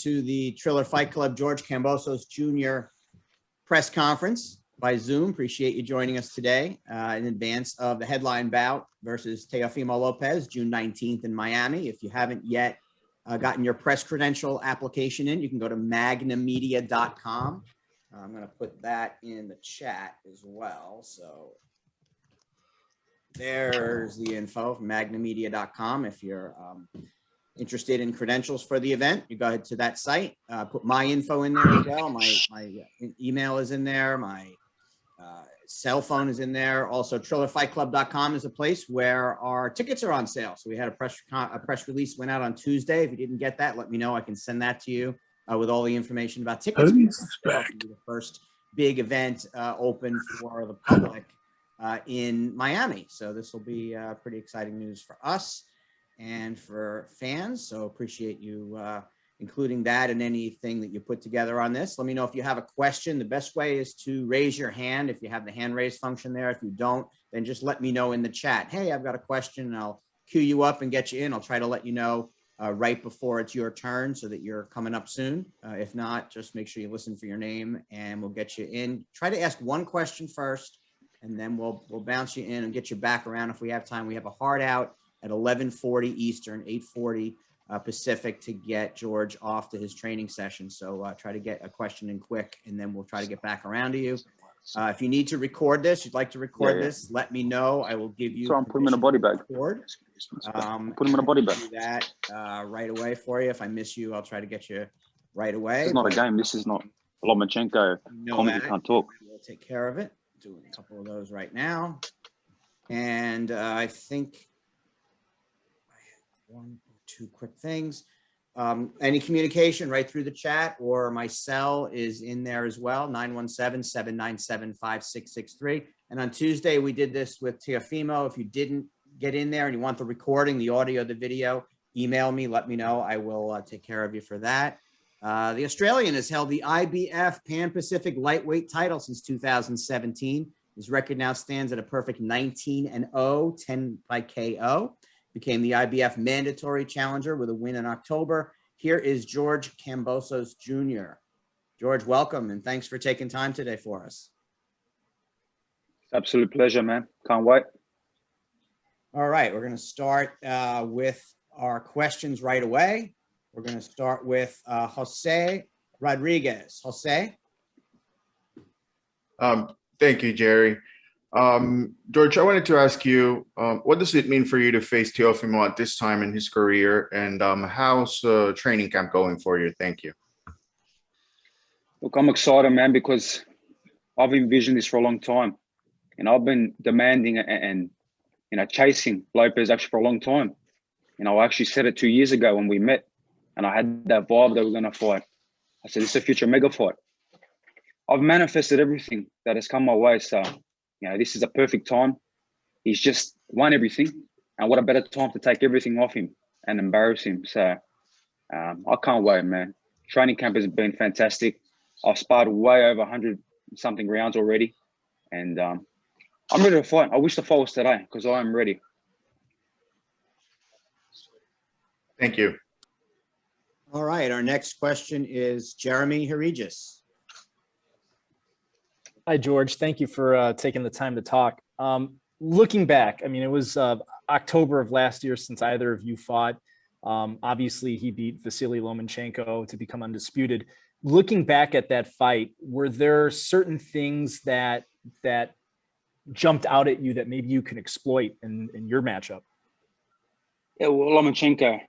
to the Triller Fight Club George Kambosos Jr. press conference by Zoom. Appreciate you joining us today in advance of the headline bout versus Teofimo Lopez, June 19th in Miami. If you haven't yet gotten your press credential application in, you can go to magnamedia.com. I'm going to put that in the chat as well. So there's the info from magnamedia.com. If you're interested in credentials for the event, you go ahead to that site. Put my info in there as well. My email is in there. My cell phone is in there. Also, trillerfightclub.com is a place where our tickets are on sale. So we had a press release went out on Tuesday. If you didn't get that, let me know. I can send that to you with all the information about tickets. The first big event open for the public in Miami. So this will be pretty exciting news for us and for fans. So appreciate you including that and anything that you put together on this. Let me know if you have a question. The best way is to raise your hand if you have the hand raise function there. If you don't, then just let me know in the chat. Hey, I've got a question, and I'll queue you up and get you in. I'll try to let you know right before it's your turn so that you're coming up soon. If not, just make sure you listen for your name and we'll get you in. Try to ask one question first, and then we'll bounce you in and get you back around if we have time. We have a hard out at 11:40 Eastern, 8:40 Pacific to get George off to his training session. So try to get a question in quick, and then we'll try to get back around to you. If you need to record this, you'd like to record this, let me know. I will give you. So I'm putting him in a body bag. Put him in a body bag. Do that right away for you. If I miss you, I'll try to get you right away. This is not a game. This is not Lomachenko. Comedy can't talk. We'll take care of it. Doing a couple of those right now. And I think I have one or two quick things. Any communication right through the chat, or my cell is in there as well, 917-797-5663. And on Tuesday, we did this with Teofimo. If you didn't get in there and you want the recording, the audio, the video, email me, let me know. I will take care of you for that. The Australian has held the IBF Pan-Pacific lightweight title since 2017. His record now stands at a perfect 19-0, 10 by KO. Became the IBF mandatory challenger with a win in October. Here is George Kambosos Jr. George, welcome, and thanks for taking time today for us. Absolute pleasure, man. Can't wait. All right, we're going to start with our questions right away. We're going to start with Jose Rodriguez. Jose? Thank you, Jerry. George, I wanted to ask you, what does it mean for you to face Teofimo at this time in his career, and how's training camp going for you? Thank you. Look, I'm excited, man, because I've envisioned this for a long time, and I've been demanding and chasing Lopez actually for a long time. I actually said it 2 years ago when we met, and I had that vibe that we're going to fight. I said, this is a future mega fight. I've manifested everything that has come my way, so this is a perfect time. He's just won everything, and what a better time to take everything off him and embarrass him. So I can't wait, man. Training camp has been fantastic. I've sparred way over 100-something rounds already, and I'm ready to fight. I wish the fight was today because I am ready. Thank you. All right, our next question is Jeremy Herregis. Hi, George. Thank you for taking the time to talk. Looking back, I mean, it was October of last year since either of you fought. Obviously, he beat Vasily Lomachenko to become undisputed. Looking back at that fight, were there certain things that jumped out at you that maybe you can exploit in your matchup? Yeah, well, Lomachenko,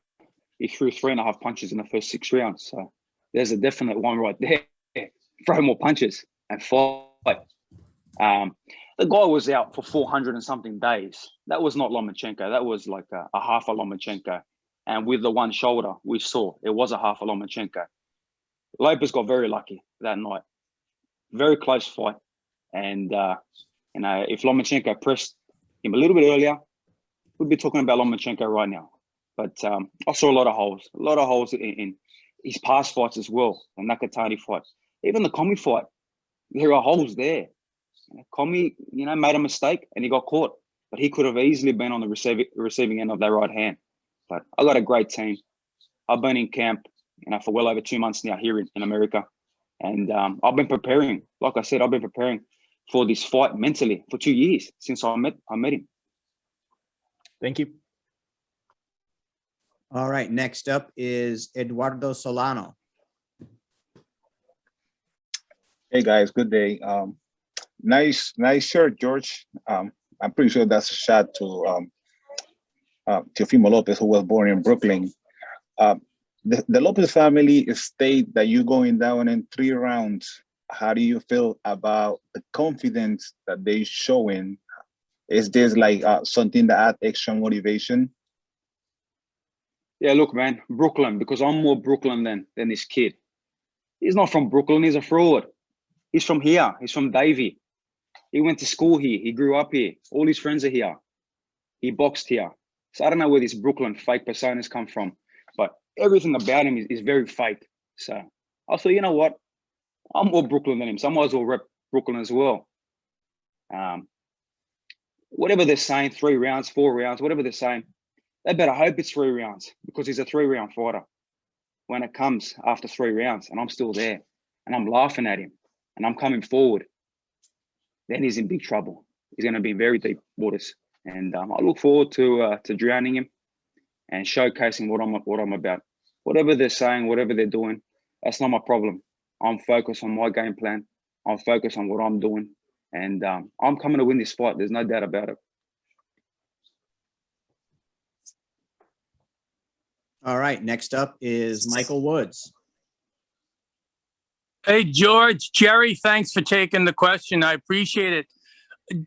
he threw 3.5 punches in the first 6 rounds. So there's a definite one right there. Throw more punches and fight. The guy was out for 400 and something days. That was not Lomachenko. That was like a half a Lomachenko. And with the one shoulder, we saw it was a half a Lomachenko. Lopez got very lucky that night. Very close fight. And, if Lomachenko pressed him a little bit earlier, we'd be talking about Lomachenko right now. But I saw a lot of holes in his past fights as well, the Nakatani fight. Even the Commey fight, there are holes there. Commey, made a mistake and he got caught, but he could have easily been on the receiving end of that right hand. But I got a great team. I've been in camp for well over 2 months now here in America. And I've been preparing, like I said, I've been preparing for this fight mentally for 2 years since I met him. Thank you. All right, next up is Eduardo Solano. Hey guys, good day. Nice shirt, George. I'm pretty sure that's a shot to Teofimo Lopez, who was born in Brooklyn. The Lopez family state that you're going down in 3 rounds. How do you feel about the confidence that they showing? Is this like something that adds extra motivation? Yeah, look, man, Brooklyn, because I'm more Brooklyn than this kid. He's not from Brooklyn, he's a fraud. He's from here, he's from Davie. He went to school here, he grew up here. All his friends are here. He boxed here. So I don't know where these Brooklyn fake personas come from, but everything about him is very fake. So I thought, you know what? I'm more Brooklyn than him, so I might as well rep Brooklyn as well. Whatever they're saying, 3 rounds, 4 rounds, whatever they're saying, they better hope it's 3 rounds because he's a 3-round fighter. When it comes after 3 rounds and I'm still there and I'm laughing at him and I'm coming forward, then he's in big trouble. He's going to be in very deep waters. And I look forward to drowning him and showcasing what I'm about. Whatever they're saying, whatever they're doing, that's not my problem. I'm focused on my game plan. I'm focused on what I'm doing. And I'm coming to win this fight. There's no doubt about it. All right, next up is Michael Woods. Hey, George, Jerry, thanks for taking the question. I appreciate it.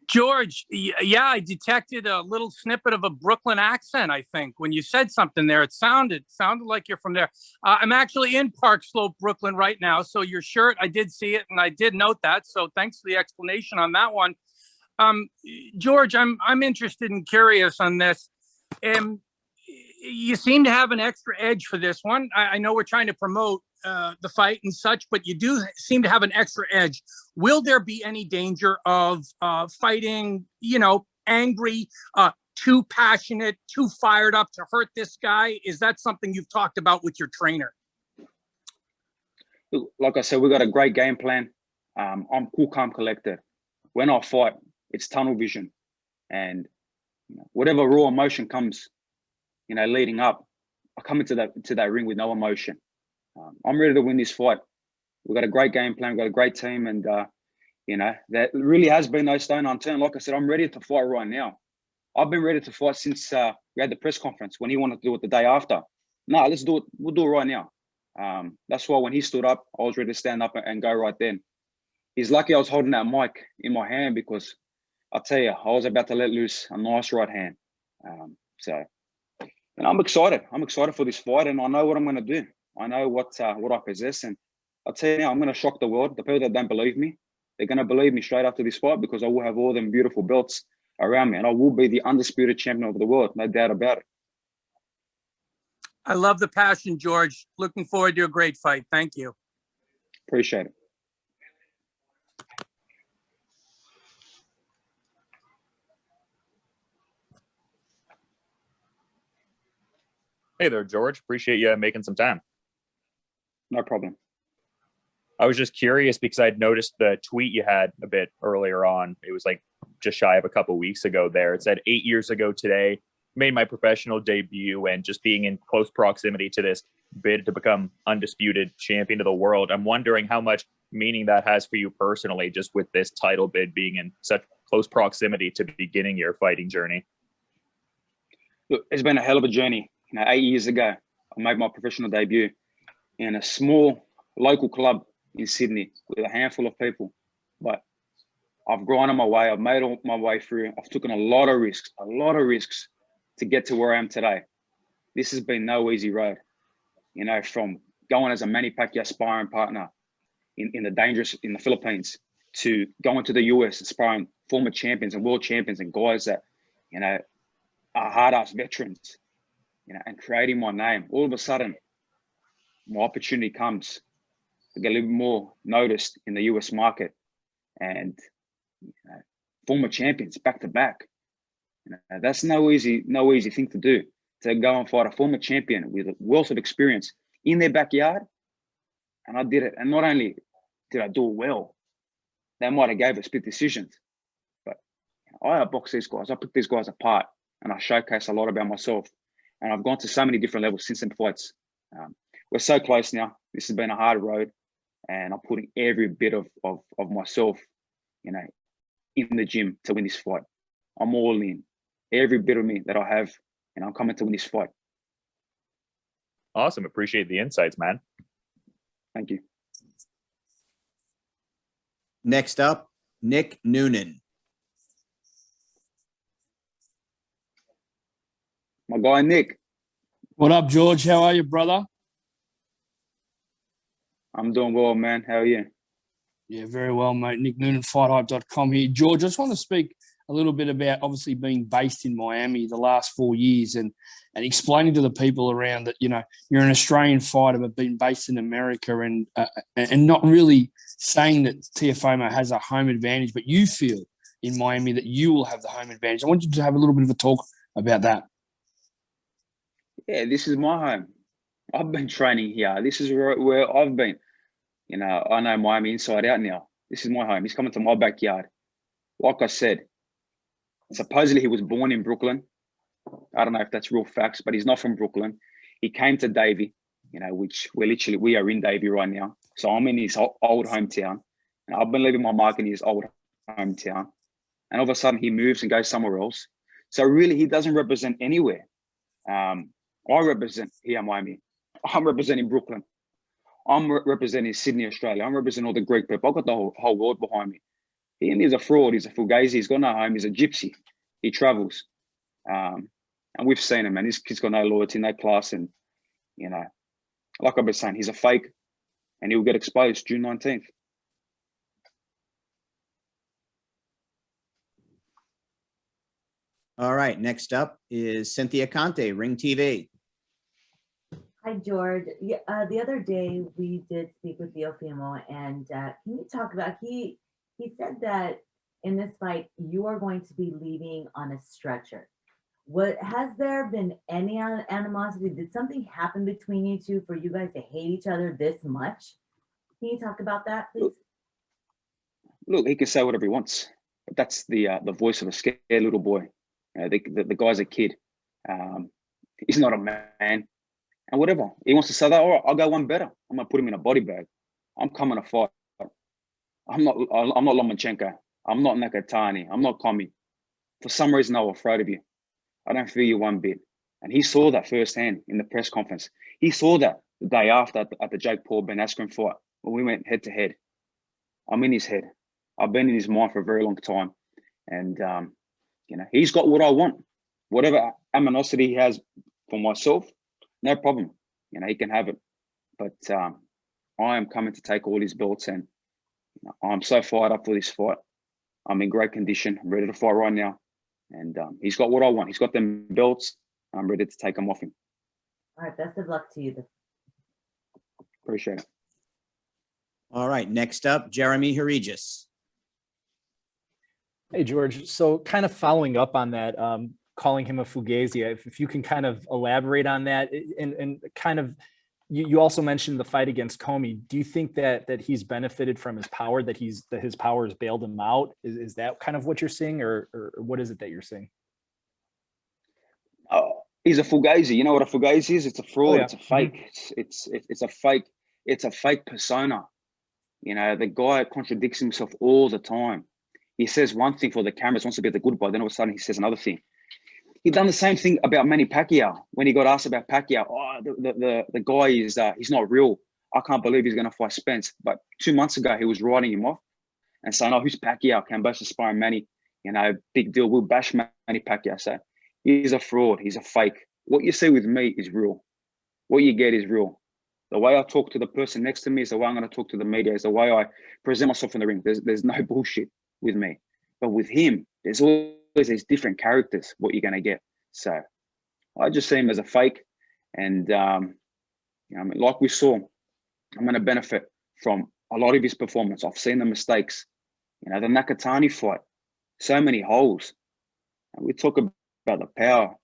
George, yeah, I detected a little snippet of a Brooklyn accent, I think. When you said something there, it sounded like you're from there. I'm actually in Park Slope, Brooklyn right now. So your shirt, I did see it and I did note that. So thanks for the explanation on that one. George, I'm interested and curious on this. You seem to have an extra edge for this one. I know we're trying to promote the fight and such, but you do seem to have an extra edge. Will there be any danger of fighting, angry, too passionate, too fired up to hurt this guy? Is that something you've talked about with your trainer? Like I said, we got a great game plan. I'm cool, calm, collected. When I fight, it's tunnel vision. And whatever raw emotion comes, leading up, I come into that ring with no emotion. I'm ready to win this fight. We've got a great game plan. We've got a great team. And, that really has been no stone unturned. Like I said, I'm ready to fight right now. I've been ready to fight since we had the press conference when he wanted to do it the day after. No, let's do it. We'll do it right now. That's why when he stood up, I was ready to stand up and go right then. He's lucky I was holding that mic in my hand because I'll tell you, I was about to let loose a nice right hand. And I'm excited. I'm excited for this fight, and I know what I'm going to do. I know what I possess, and I'll tell you now, I'm going to shock the world. The people that don't believe me, they're going to believe me straight after this fight because I will have all them beautiful belts around me, and I will be the undisputed champion of the world, no doubt about it. I love the passion, George. Looking forward to a great fight. Thank you. Appreciate it. Hey there, George. Appreciate you making some time. No problem. I was just curious because I'd noticed the tweet you had a bit earlier on. It was like just shy of a couple weeks ago there. It said 8 years ago today, made my professional debut, and just being in close proximity to this bid to become undisputed champion of the world. I'm wondering how much meaning that has for you personally, just with this title bid being in such close proximity to beginning your fighting journey. Look, it's been a hell of a journey. 8 years ago, I made my professional debut in a small local club in Sydney with a handful of people. But I've grown on my way. I've made my way through. I've taken a lot of risks to get to where I am today. This has been no easy road. From going as a Manny Pacquiao sparring partner in the Philippines to going to the US and sparring former champions and world champions and guys that, are hard-ass veterans. And creating my name. All of a sudden, my opportunity comes to get a little more noticed in the US market, and former champions back to back. That's no easy thing to do. To go and fight a former champion with a wealth of experience in their backyard, and I did it. And not only did I do it well, they might have gave us split decisions, but I outbox these guys. I pick these guys apart, and I showcase a lot about myself. And I've gone to so many different levels since them fights. We're so close now. This has been a hard road, and I'm putting every bit of myself, you know, in the gym to win this fight. I'm all in. Every bit of me that I have, and I'm coming to win this fight. Awesome. Appreciate the insights, man. Thank you. Next up, Nick Noonan. My guy, Nick. What up, George? How are you, brother? I'm doing well, man. How are you? Yeah, very well, mate. Nick Noonan, FightHype.com here. George, I just want to speak a little bit about obviously being based in Miami the last 4 years and explaining to the people around that, you know, you're an Australian fighter but being based in America and not really saying that Teofimo has a home advantage, but you feel in Miami that you will have the home advantage. I want you to have a little bit of a talk about that. Yeah, this is my home. I've been training here. This is where I've been. You know, I know Miami inside out now. This is my home. He's coming to my backyard. Like I said, supposedly he was born in Brooklyn. I don't know if that's real facts, but he's not from Brooklyn. He came to Davie, you know, which we are in Davie right now. So I'm in his old hometown. And I've been leaving my mark in his old hometown. And all of a sudden he moves and goes somewhere else. So really he doesn't represent anywhere. I represent here Miami. I'm representing Brooklyn. I'm representing Sydney, Australia. I'm representing all the Greek people. I've got the whole world behind me. He's a fraud. He's a fugazi. He's got no home. He's a gypsy. He travels. And we've seen him, man. This kid's got no loyalty, no class. And, you know, like I've been saying, he's a fake and he'll get exposed June 19th. All right, next up is Cynthia Conte, Ring TV. Hi, George. Yeah, the other day we did speak with Teofimo, and can you talk about, he said that in this fight, you are going to be leaving on a stretcher. Has there been any animosity? Did something happen between you two for you guys to hate each other this much? Can you talk about that, please? Look, he can say whatever he wants, but that's the voice of a scared little boy. The guy's a kid. He's not a man. And whatever. He wants to say that, all right, I'll go one better. I'm going to put him in a body bag. I'm coming to fight. I'm not Lomachenko. I'm not Nakatani. I'm not Komi. For some reason, they were afraid of you. I don't feel you one bit. And he saw that firsthand in the press conference. He saw that the day after at the Jake Paul Ben Askren fight when we went head to head. I'm in his head. I've been in his mind for a very long time. And, you know, he's got what I want. Whatever animosity he has for myself, no problem. You know, he can have it. But I am coming to take all his belts, and you know, I'm so fired up for this fight. I'm in great condition. I'm ready to fight right now. And he's got what I want. He's got them belts. I'm ready to take them off him. All right, best of luck to you. Appreciate it. All right, next up, Jeremy Herregis. Hey, George. So kind of following up on that, calling him a fugazi, if you can kind of elaborate on that, and kind of, you also mentioned the fight against Comey. Do you think that he's benefited from his power, that his power has bailed him out? Is that kind of what you're seeing, or what is it that you're seeing? He's a fugazi. You know what a fugazi is? It's a fraud. Oh, yeah. It's a fake. It's a fake. It's a fake persona. You know, the guy contradicts himself all the time. He says one thing for the cameras, wants to be the good boy. Then all of a sudden he says another thing. He done the same thing about Manny Pacquiao when he got asked about Pacquiao. Oh, the guy is he's not real. I can't believe he's going to fight Spence. But 2 months ago he was writing him off and saying, "Oh, who's Pacquiao? Kambosos sparring Manny. You know, big deal. We'll bash Manny Pacquiao." So he's a fraud. He's a fake. What you see with me is real. What you get is real. The way I talk to the person next to me is the way I'm going to talk to the media. Is the way I present myself in the ring. There's no bullshit with me. But with him, there's always these different characters, what you're going to get. So I just see him as a fake. And, you know, I mean, like we saw, I'm going to benefit from a lot of his performance. I've seen the mistakes. You know, the Nakatani fight, so many holes. And we talk about the power.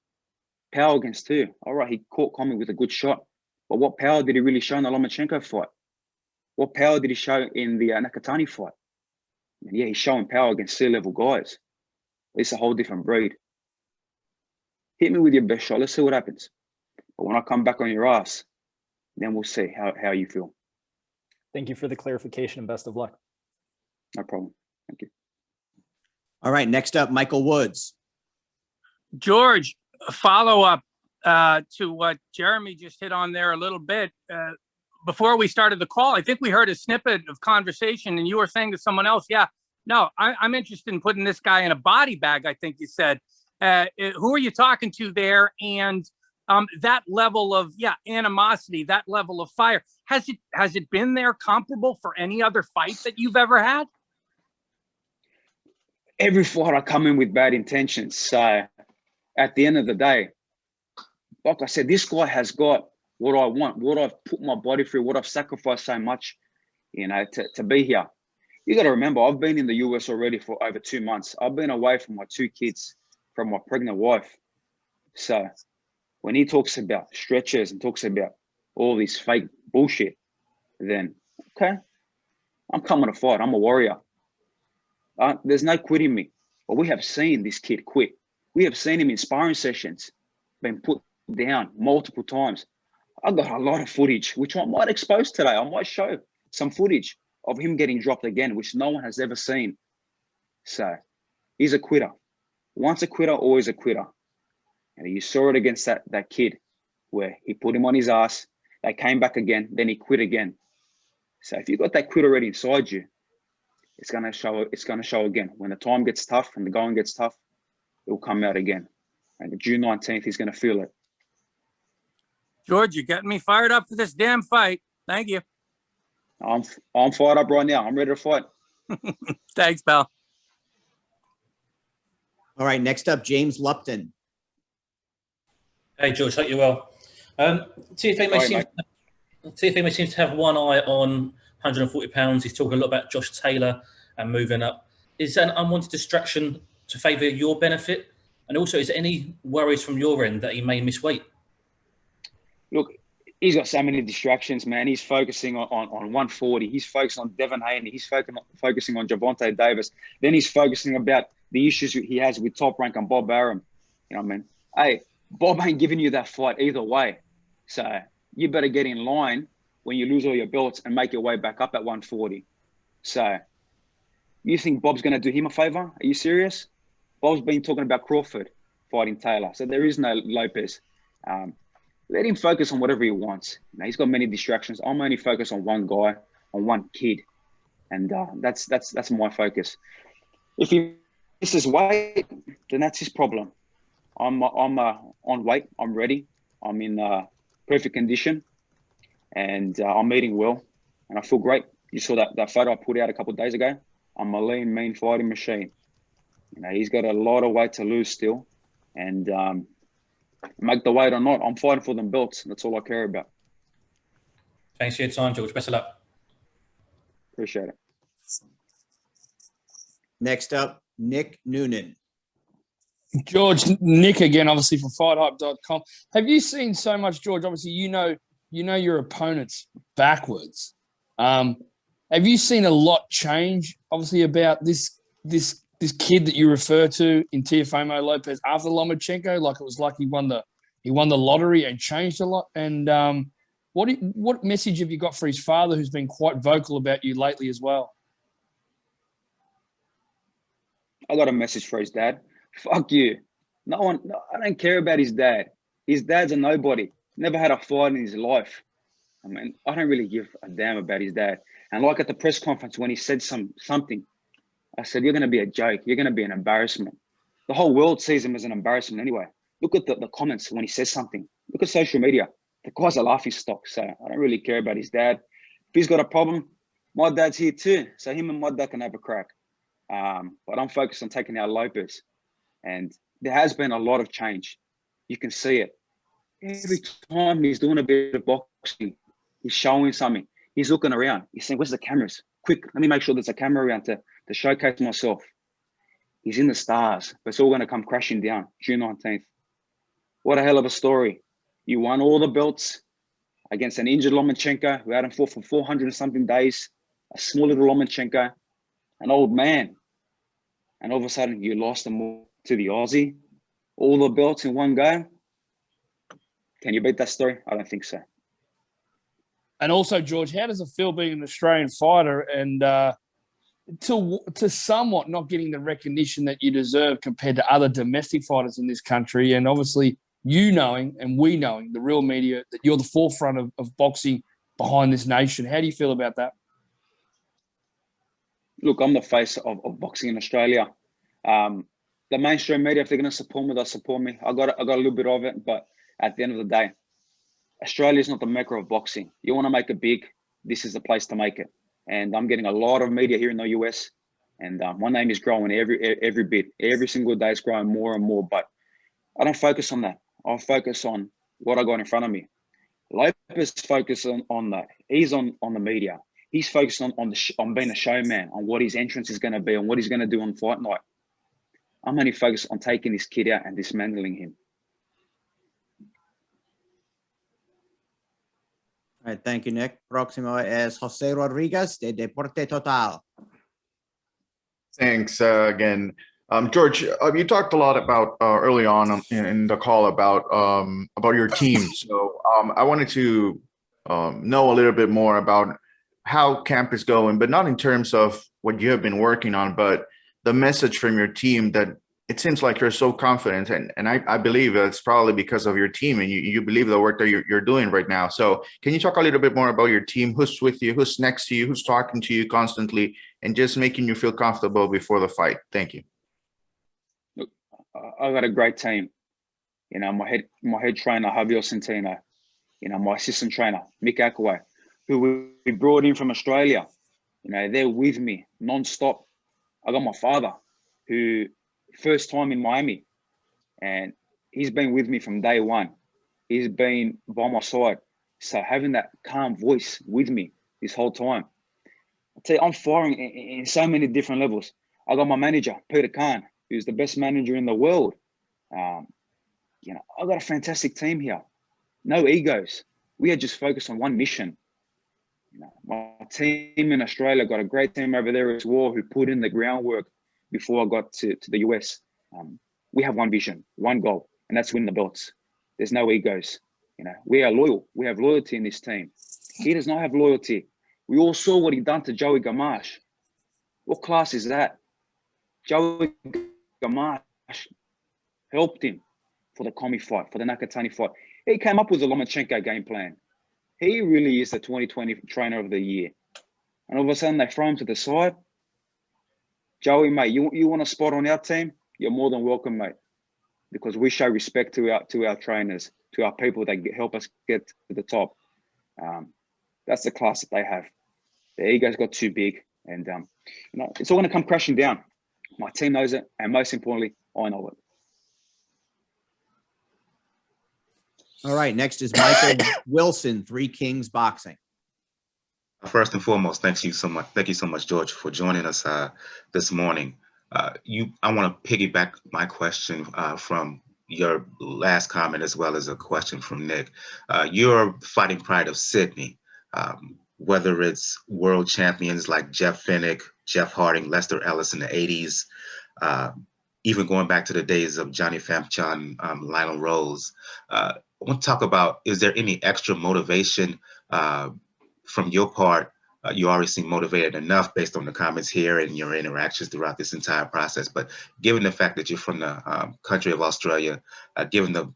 Power against two. All right, he caught Comey with a good shot. But what power did he really show in the Lomachenko fight? What power did he show in the Nakatani fight? And yeah, he's showing power against sea-level guys. It's a whole different breed. Hit me with your best shot. Let's see what happens. But when I come back on your ass, then we'll see how you feel. Thank you for the clarification and best of luck. No problem. Thank you. All right, next up, Michael Woods. George, a follow-up to what Jeremy just hit on there a little bit. Before we started the call, I think we heard a snippet of conversation and you were saying to someone else, yeah, no, I'm interested in putting this guy in a body bag, I think you said. Who are you talking to there? And that level of, animosity, that level of fire, has it been there comparable for any other fight that you've ever had? Every fight I come in with bad intentions. So at the end of the day, like I said, this guy has got what I want, what I've put my body through, what I've sacrificed so much, to be here. You got to remember, I've been in the US already for over 2 months. I've been away from my 2 kids, from my pregnant wife. So when he talks about stretchers and talks about all this fake bullshit, then, okay, I'm coming to fight. I'm a warrior. There's no quitting me. But we have seen this kid quit. We have seen him in sparring sessions, been put down multiple times. I've got a lot of footage, which I might expose today. I might show some footage of him getting dropped again, which no one has ever seen. So he's a quitter. Once a quitter, always a quitter. And you saw it against that kid where he put him on his ass. They came back again, then he quit again. So if you've got that quit already inside you, it's gonna show again. When the time gets tough and the going gets tough, it will come out again. And June 19th, he's gonna feel it. George, you're getting me fired up for this damn fight. Thank you. I'm fired up right now. I'm ready to fight. Thanks, pal. All right, next up, James Lupton. Hey, George, hope you're well. TFA seems to have one eye on 140 pounds. He's talking a lot about Josh Taylor and moving up. Is that an unwanted distraction to favour your benefit? And also, is there any worries from your end that he may miss weight? Look, he's got so many distractions, man. He's focusing on 140. He's focused on Devin Haney. He's focusing on Javante Davis. Then he's focusing about the issues he has with Top Rank and Bob Arum. You know what I mean? Hey, Bob ain't giving you that fight either way. So you better get in line when you lose all your belts and make your way back up at 140. So you think Bob's going to do him a favor? Are you serious? Bob's been talking about Crawford fighting Taylor. So there is no Lopez. Let him focus on whatever he wants. Now, he's got many distractions. I'm only focused on one guy, on one kid. And that's my focus. If he misses weight, then that's his problem. I'm on weight. I'm ready. I'm in perfect condition. And I'm eating well. And I feel great. You saw that photo I put out a couple of days ago. I'm a lean, mean fighting machine. He's got a lot of weight to lose still. And make the weight or not, I'm fighting for them belts. That's all I care about. Thanks for your time, George. Best of luck. Appreciate it. Next up, Nick Noonan. George, Nick again, obviously from FightHype.com. Have you seen so much, George? Obviously, you know your opponents backwards. Have you seen a lot change, obviously, about this kid that you refer to in Teofimo Lopez after Lomachenko? Like it was like he won the lottery and changed a lot. And what message have you got for his father, who's been quite vocal about you lately as well? I got a message for his dad. Fuck you. I don't care about his dad. His dad's a nobody. Never had a fight in his life. I mean, I don't really give a damn about his dad. And like at the press conference when he said something, I said, you're going to be a joke. You're going to be an embarrassment. The whole world sees him as an embarrassment anyway. Look at the comments when he says something. Look at social media. The guy's a laughing stock. So I don't really care about his dad. If he's got a problem, my dad's here too. So him and my dad can have a crack. But I'm focused on taking out Lopez. And there has been a lot of change. You can see it. Every time he's doing a bit of boxing, he's showing something. He's looking around. He's saying, where's the cameras? Quick, let me make sure there's a camera around to showcase myself. He's in the stars, but it's all going to come crashing down June 19th. What a hell of a story. You won all the belts. against an injured Lomachenko who hadn't fought for 400 and something days, a small little Lomachenko, an old man. And all of a sudden you lost them all to the Aussie, all the belts in one go. Can you beat that story? I don't think so. And also, George, how does it feel being an Australian fighter and to somewhat not getting the recognition that you deserve compared to other domestic fighters in this country? And obviously, you knowing and we knowing, the real media, that you're the forefront of boxing behind this nation. How do you feel about that? Look, I'm the face of boxing in Australia. The mainstream media, if they're going to support me, they'll support me. I got a little bit of it, but at the end of the day, Australia is not the mecca of boxing. You want to make it big, this is the place to make it. And I'm getting a lot of media here in the US, and my name is growing every bit. Every single day it's growing more and more, but I don't focus on that. I focus on what I got in front of me. Lopez focuses on that. He's on the media. He's focused on being a showman, on what his entrance is going to be, on what he's going to do on fight night. I'm only focused on taking this kid out and dismantling him. All right, thank you, Nick. Próximo es Jose Rodriguez de Deporte Total. Thanks again. George, you talked a lot about early on in the call about your team. So I wanted to know a little bit more about how camp is going, but not in terms of what you have been working on, but the message from your team that it seems like you're so confident. And I believe it's probably because of your team and you believe the work that you're doing right now. So can you talk a little bit more about your team? Who's with you? Who's next to you? Who's talking to you constantly and just making you feel comfortable before the fight? Thank you. Look, I've got a great team. You know, my head trainer, Javier Centeno, you know, my assistant trainer, Mick Akaway, who we brought in from Australia. You know, they're with me non-stop. I got my father, who first time in Miami, and he's been with me from day one. He's been by my side. So having that calm voice with me this whole time, I tell you, I'm firing in so many different levels. I got my manager, Peter Khan, who's the best manager in the world. You know, I've got a fantastic team here. No egos. We are just focused on one mission. You know, my team in Australia got a great team over there as well, who put in the groundwork before I got to the US. We have one vision, one goal, and that's win the belts. There's no egos. You know, we are loyal. We have loyalty in this team. He does not have loyalty. We all saw what he done to Joey Gamache. What class is that? Joey Gamache helped him for the Commie fight, for the Nakatani fight. He came up with the Lomachenko game plan. He really is the 2020 trainer of the year. And all of a sudden they throw him to the side. Joey, mate, you want a spot on our team? You're more than welcome, mate. Because we show respect to our trainers, to our people that help us get to the top. That's the class that they have. The egos got too big, and you know, it's all going to come crashing down. My team knows it, and most importantly, I know it. All right, next is Michael Wilson, Three Kings Boxing. First and foremost, thank you so much, George, for joining us this morning. I want to piggyback my question from your last comment, as well as a question from Nick. You're fighting pride of Sydney, whether it's world champions like Jeff Finnick, Jeff Harding, Lester Ellis in the 80s, even going back to the days of Johnny Famchan, Lionel Rose. I want to talk about, is there any extra motivation from your part? You already seem motivated enough based on the comments here and your interactions throughout this entire process. But given the fact that you're from the country of Australia, given the,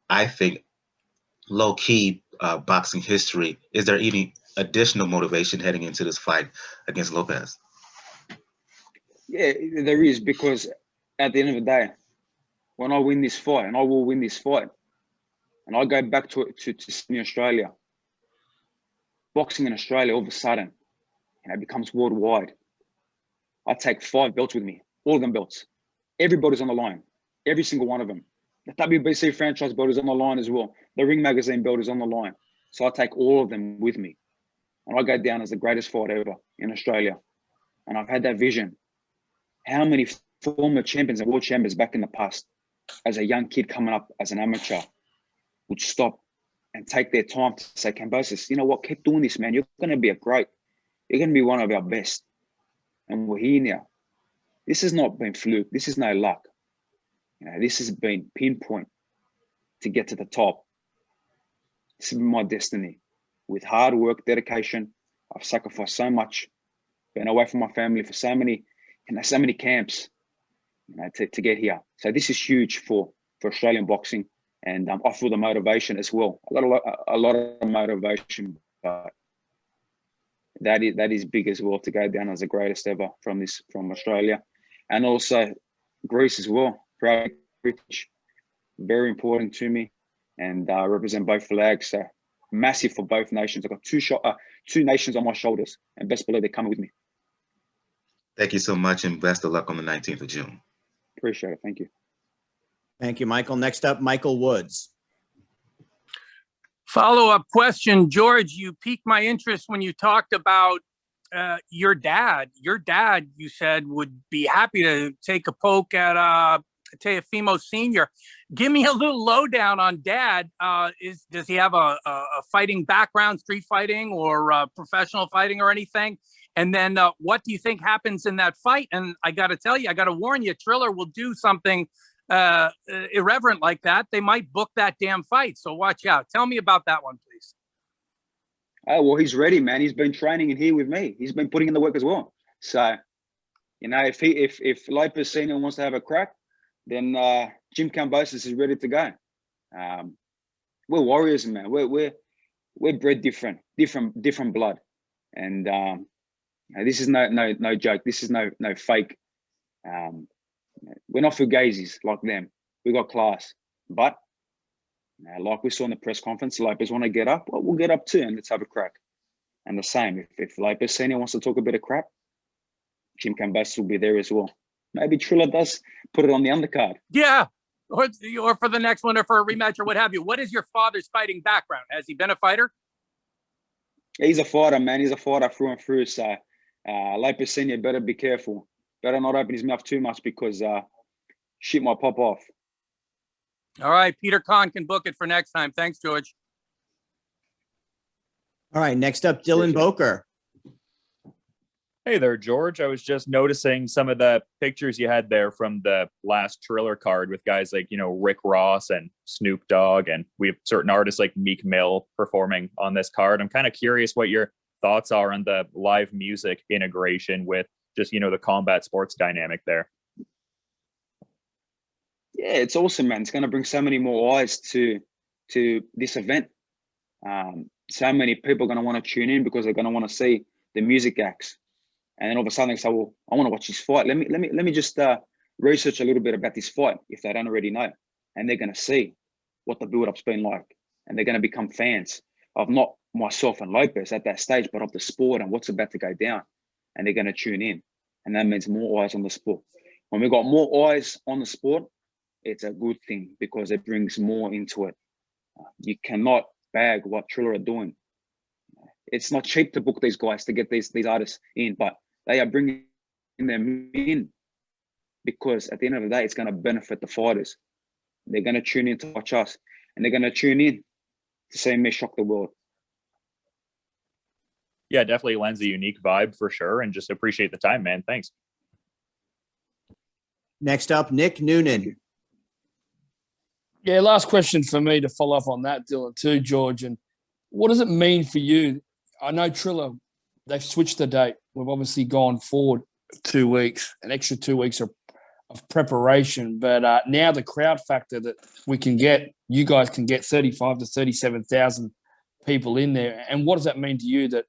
I think, low-key boxing history, is there any additional motivation heading into this fight against Lopez? Yeah, there is, because at the end of the day, when I win this fight, and I will win this fight, and I go back to Sydney, Australia, boxing in Australia all of a sudden, you know, becomes worldwide. I take 5 belts with me, all of them belts. Everybody's on the line, every single one of them. The WBC franchise belt is on the line as well. The Ring Magazine belt is on the line. So I take all of them with me. And I go down as the greatest fight ever in Australia. And I've had that vision. How many former champions and world champions back in the past, as a young kid coming up as an amateur, would stop and take their time to say, Kambosos, you know what, keep doing this, man. You're going to be you're going to be one of our best. And we're here now. This has not been fluke. This is no luck. This has been pinpoint to get to the top. This has been my destiny. With hard work, dedication, I've sacrificed so much, been away from my family for so many camps, to get here. So this is huge for Australian boxing, and I feel the motivation as well. I got a lot of motivation, but that is big as well, to go down as the greatest ever from Australia, and also Greece as well. Proud British, very important to me, and represent both flags. So massive for both nations. I've got two nations on my shoulders, and best believe they're coming with me. Thank you so much, and best of luck on the 19th of June. Appreciate it. Thank you. Thank you, Michael. Next up, Michael Woods. Follow-up question, George, you piqued my interest when you talked about your dad. Your dad, you said, would be happy to take a poke at Teofimo Sr. Give me a little lowdown on Dad. Does he have a fighting background, street fighting or professional fighting or anything? And then what do you think happens in that fight? And I got to tell you, I got to warn you, Triller will do something irreverent like that. They might book that damn fight. So watch out. Tell me about that one, please. Oh, well, he's ready, man. He's been training in here with me. He's been putting in the work as well. So, if Lopez Senior wants to have a crack, then Jim Kambosos is ready to go. We're warriors, man. We're bred different blood, and this is no joke. This is no fake. We're not fugazis like them. We got class, but like we saw in the press conference, Lopez want to get up. Well, we'll get up too, and let's have a crack. And the same, if Lopez Senior wants to talk a bit of crap, Jim Kambosos will be there as well. Maybe Triller does put it on the undercard. Yeah, or for the next one, or for a rematch, or what have you. What is your father's fighting background? Has he been a fighter? He's a fighter, man. He's a fighter through and through. So Lopez Senior better be careful. Better not open his mouth too much, because shit might pop off. All right, Peter Kahn can book it for next time. Thanks, George. All right, next up, Dylan Boker. Hey there, George. I was just noticing some of the pictures you had there from the last Triller card with guys like, Rick Ross and Snoop Dogg, and we have certain artists like Meek Mill performing on this card. I'm kind of curious what your thoughts are on the live music integration with just, the combat sports dynamic there. Yeah, it's awesome, man. It's going to bring so many more eyes to this event. So many people are going to want to tune in because they're going to want to see the music acts. And then all of a sudden they say, well, I want to watch this fight. Let me just research a little bit about this fight if they don't already know. And they're going to see what the build-up's been like. And they're going to become fans of not myself and Lopez at that stage, but of the sport and what's about to go down. And they're going to tune in. And that means more eyes on the sport. When we've got more eyes on the sport, it's a good thing because it brings more into it. You cannot bag what Triller are doing. It's not cheap to book these guys, to get these artists in, but they are bringing them in because at the end of the day, it's going to benefit the fighters. They're going to tune in to watch us, and they're going to tune in to see me shock the world. Yeah, definitely lends a unique vibe for sure, and just appreciate the time, man. Thanks. Next up, Nick Noonan. Yeah, last question for me to follow up on that, Dylan, too, George. And what does it mean for you? I know Triller, they've switched the date. We've obviously gone forward 2 weeks, an extra 2 weeks of preparation. But now the crowd factor that we can get, you guys can get 35 to 37,000 people in there. And what does that mean to you that,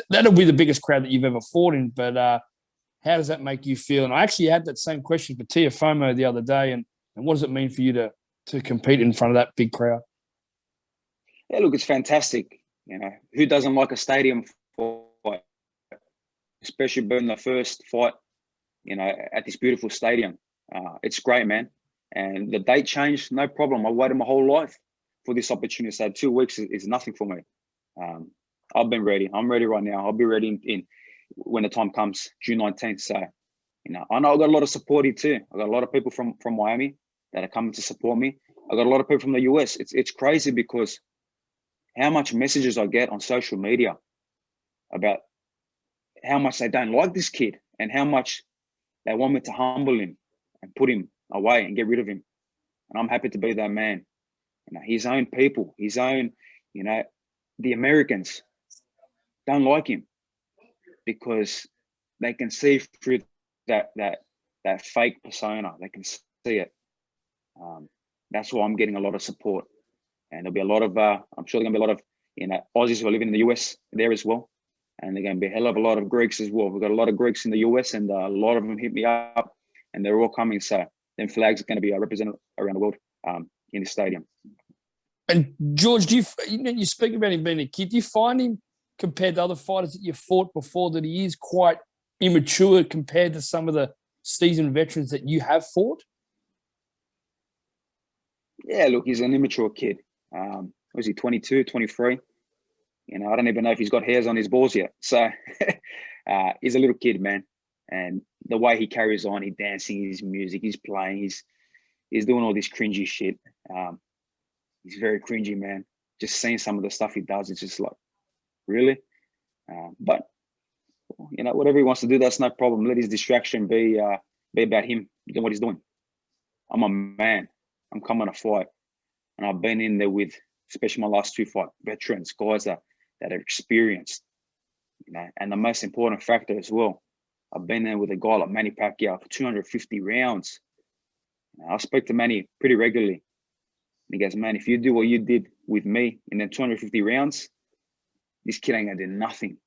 that'll be the biggest crowd that you've ever fought in. But how does that make you feel? And I actually had that same question for Teofimo the other day. And what does it mean for you to compete in front of that big crowd? Yeah, look, it's fantastic. Who doesn't like a stadium fight, especially being the first fight, at this beautiful stadium. It's great, man. And the date changed, no problem. I waited my whole life for this opportunity. So 2 weeks is nothing for me. I've been ready. I'm ready right now. I'll be ready in when the time comes, June 19th. So, I know I've got a lot of support here too. I've got a lot of people from Miami that are coming to support me. I got a lot of people from the US. It's crazy because how much messages I get on social media about how much they don't like this kid and how much they want me to humble him and put him away and get rid of him. And I'm happy to be that man. You know, his own people, his own, you know, the Americans don't like him because they can see through that fake persona. They can see it. That's why I'm getting a lot of support. And there'll be a lot of, I'm sure there's gonna be a lot of, you know, Aussies who are living in the US there as well. And there's gonna be a hell of a lot of Greeks as well. We've got a lot of Greeks in the US and a lot of them hit me up and they're all coming. So then flags are gonna be represented around the world in the stadium. And George, do you speak about him being a kid, do you find him compared to other fighters that you fought before that he is quite immature compared to some of the seasoned veterans that you have fought? Yeah, look, he's an immature kid. Was he 22, 23? You know, I don't even know if he's got hairs on his balls yet. So he's a little kid, man. And the way he carries on, he's dancing, his music, he's playing, he's doing all this cringy shit. He's very cringy, man. Just seeing some of the stuff he does, it's just like, really? But, you know, whatever he wants to do, that's no problem. Let his distraction be about him doing what he's doing. I'm a man. I'm coming to fight. And I've been in there with, especially my last 2 fights, veterans, guys that are experienced. You know, and the most important factor as well, I've been there with a guy like Manny Pacquiao for 250 rounds. You know, I speak to Manny pretty regularly. And he goes, man, if you do what you did with me in them 250 rounds, this kid ain't gonna do nothing.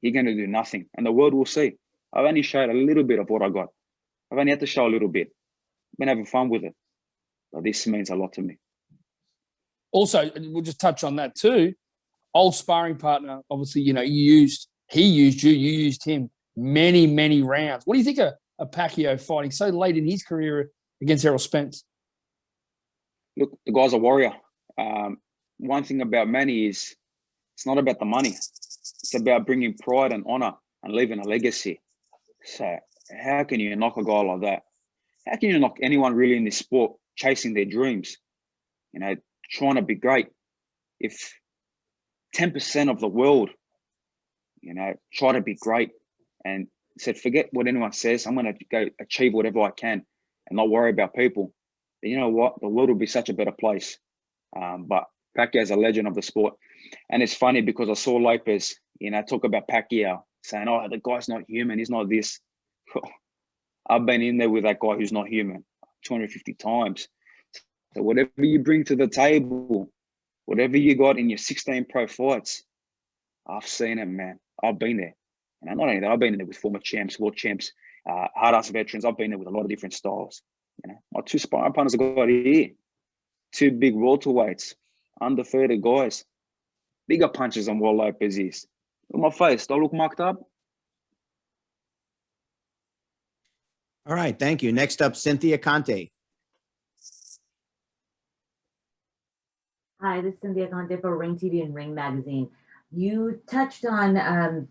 He's gonna do nothing. And the world will see. I've only showed a little bit of what I got. I've only had to show a little bit. I've been having fun with it. But this means a lot to me. Also, we'll just touch on that too. Old sparring partner, obviously, you know, he used you, you used him many, many rounds. What do you think of Pacquiao fighting so late in his career against Errol Spence? Look, the guy's a warrior. One thing about Manny is it's not about the money. It's about bringing pride and honor and leaving a legacy. So how can you knock a guy like that? How can you knock anyone really in this sport chasing their dreams? You know, trying to be great. If 10% of the world, you know, try to be great and said, forget what anyone says, I'm going to go achieve whatever I can and not worry about people, then you know what? The world will be such a better place. But Pacquiao's a legend of the sport. And it's funny because I saw Lopez, you know, talk about Pacquiao saying, oh, the guy's not human. He's not this. I've been in there with that guy who's not human 250 times. So whatever you bring to the table, whatever you got in your 16 pro fights, I've seen it, man. I've been there. And not only that, I've been in there with former champs, world champs, hard-ass veterans. I've been there with a lot of different styles. You know, my 2 sparring partners I got here, 2 big welterweights, undefeated guys, bigger punches than what Lopez is. Look at my face. Do I look mucked up? All right, thank you. Next up, Cynthia Conte. Hi, this is Cynthia Conte for Ring TV and Ring Magazine. You touched on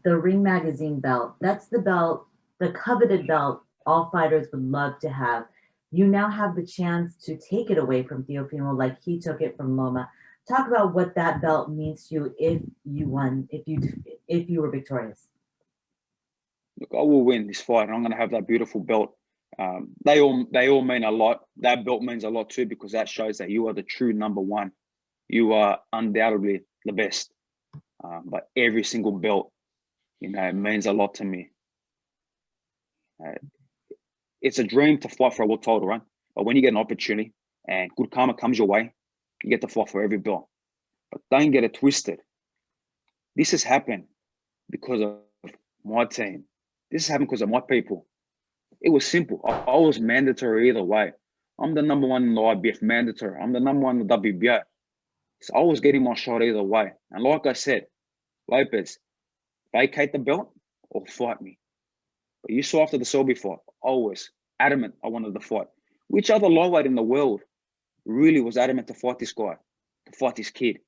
the Ring Magazine belt. That's the belt, the coveted belt all fighters would love to have. You now have the chance to take it away from Teofimo like he took it from Loma. Talk about what that belt means to you if you won, if you were victorious. Look, I will win this fight, and I'm going to have that beautiful belt. They all mean a lot. That belt means a lot too because that shows that you are the true number one. You are undoubtedly the best. But every single belt, you know, it means a lot to me. It's a dream to fight for a world title, right? But when you get an opportunity and good karma comes your way, you get to fight for every belt. But don't get it twisted. This has happened because of my team. This has happened because of my people. It was simple. I was mandatory either way. I'm the number one in the IBF mandatory. I'm the number one in the WBO. So I was getting my shot either way. And like I said, Lopez, vacate the belt or fight me. But you saw after the Selby fight, I was adamant I wanted to fight. Which other lightweight in the world really was adamant to fight this guy, to fight this kid?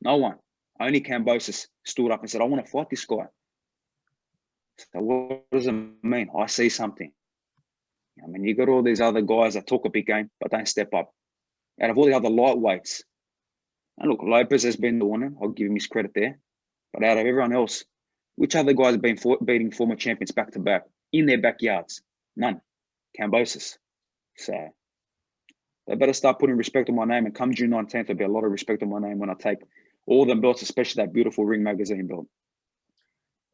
No one. Only Kambosos stood up and said, I want to fight this guy. So what does it mean? I see something. I mean, you got all these other guys that talk a big game, but don't step up. Out of all the other lightweights, And look, Lopez has been the one. I'll give him his credit there. But out of everyone else, which other guys have been beating former champions back to back in their backyards? None. Kambosos. So they better start putting respect on my name. And come June 19th, there'll be a lot of respect on my name when I take all the belts, especially that beautiful Ring Magazine belt.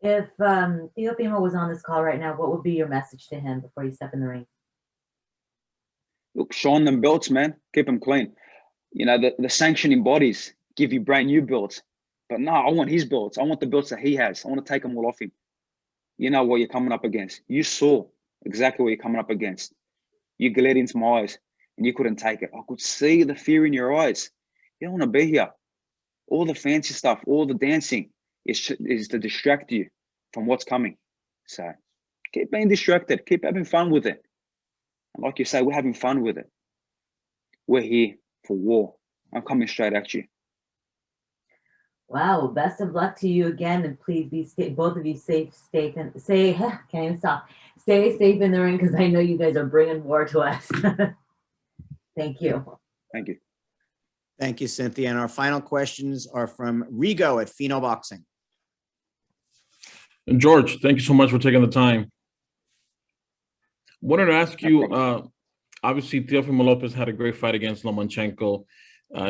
If Teofimo was on this call right now, what would be your message to him before you step in the ring? Look, shine them belts, man. Keep them clean. You know, the sanctioning bodies give you brand new belts. But no, I want his belts. I want the belts that he has. I want to take them all off him. You know what you're coming up against. You saw exactly what you're coming up against. You glared into my eyes and you couldn't take it. I could see the fear in your eyes. You don't want to be here. All the fancy stuff, all the dancing is to distract you from what's coming. So keep being distracted. Keep having fun with it. And like you say, we're having fun with it. We're here for war. I'm coming straight at you. Wow, best of luck to you again, and please be both of you safe, can't even stop. Stay safe in the ring, because I know you guys are bringing war to us. Thank you. Thank you. Thank you, Cynthia. And our final questions are from Rigo at Pheno Boxing. And George, thank you so much for taking the time. Wanted to ask you, obviously, Teofimo Lopez had a great fight against Lomachenko.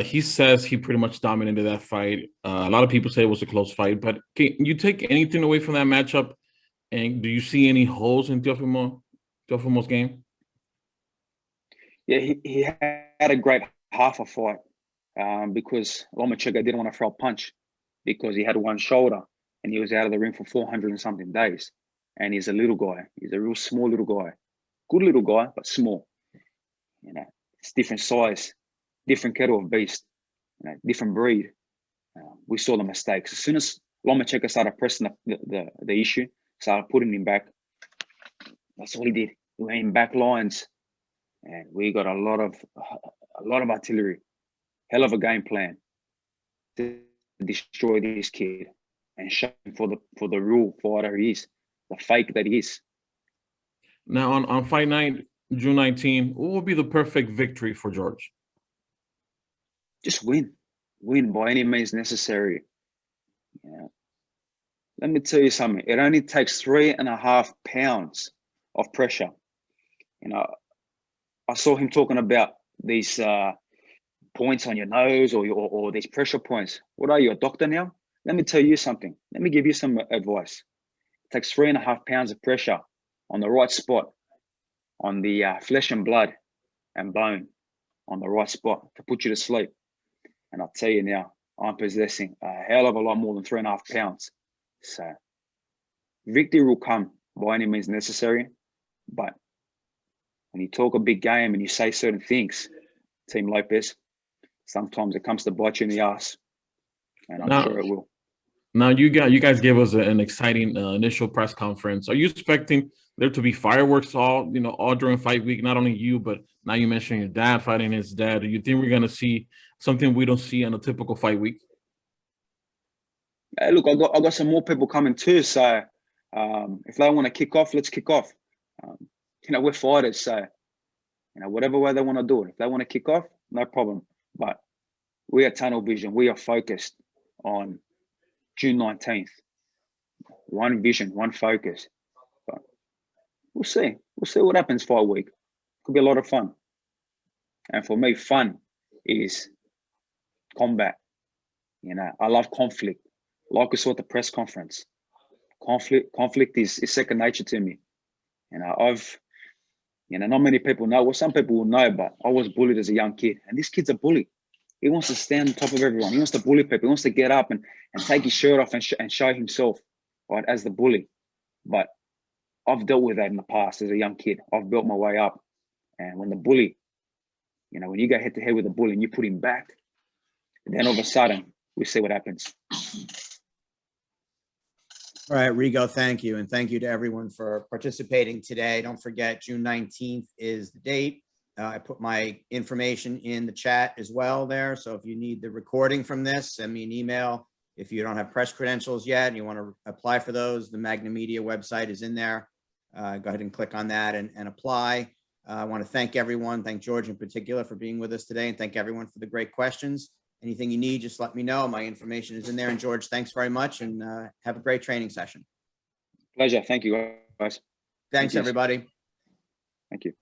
He says he pretty much dominated that fight. A lot of people say it was a close fight, but can you take anything away from that matchup? And do you see any holes in Teofimo's game? Yeah, he had a great half a fight because Lomachenko didn't want to throw a punch because he had one shoulder and he was out of the ring for 400 and something days. And he's a little guy. He's a real small little guy. Good little guy, but small. You know, it's different size. Different kettle of beast, you know, different breed. We saw the mistakes. As soon as Lomachenko started pressing the issue, started putting him back, that's all he did. He went in back lines, and we got a lot of artillery. Hell of a game plan to destroy this kid and show him for the real fighter he is, the fake that he is. Now on fight night, June 19, what would be the perfect victory for George? Just win by any means necessary. Yeah. Let me tell you something. It only takes 3.5 pounds of pressure. You know, I saw him talking about these points on your nose or these pressure points. What are you, a doctor now? Let me tell you something. Let me give you some advice. It takes 3.5 pounds of pressure on the right spot, on the flesh and blood and bone, on the right spot to put you to sleep. And I'll tell you now, I'm possessing a hell of a lot more than 3.5 pounds. So victory will come by any means necessary. But when you talk a big game and you say certain things, Team Lopez, sometimes it comes to bite you in the ass. And I'm sure it will. Now, you guys gave us an exciting initial press conference. Are you expecting there to be fireworks all during fight week? Not only you, but now you mentioned your dad fighting his dad. Do you think we're going to see something we don't see on a typical fight week? Hey, look, I got some more people coming too. So if they want to kick off, let's kick off. We're fighters, so whatever way they want to do it. If they want to kick off, no problem. But we are tunnel vision. We are focused on June 19th. One vision, one focus. But we'll see. We'll see what happens fight week. Could be a lot of fun. And for me, fun is combat. I love conflict. Like we saw at the press conference. Conflict is second nature to me. Not many people know. Well, some people will know, but I was bullied as a young kid. And this kid's a bully. He wants to stand on top of everyone. He wants to bully people. He wants to get up and take his shirt off and show himself, right, as the bully. But I've dealt with that in the past as a young kid. I've built my way up. And when the bully, when you go head to head with the bully and you put him back, then all of a sudden we see what happens. All right, Rigo, thank you. And thank you to everyone for participating today. Don't forget, June 19th is the date. I put my information in the chat as well there. So if you need the recording from this, send me an email. If you don't have press credentials yet and you want to apply for those, the Magna Media website is in there. Go ahead and click on that and apply. I want to thank everyone. Thank George in particular for being with us today, and thank everyone for the great questions. anything you need, just let me know. My information is in there. And George, thanks very much, and have a great training session. Pleasure. Thank you, guys. Thanks, you. everybody. Thank you.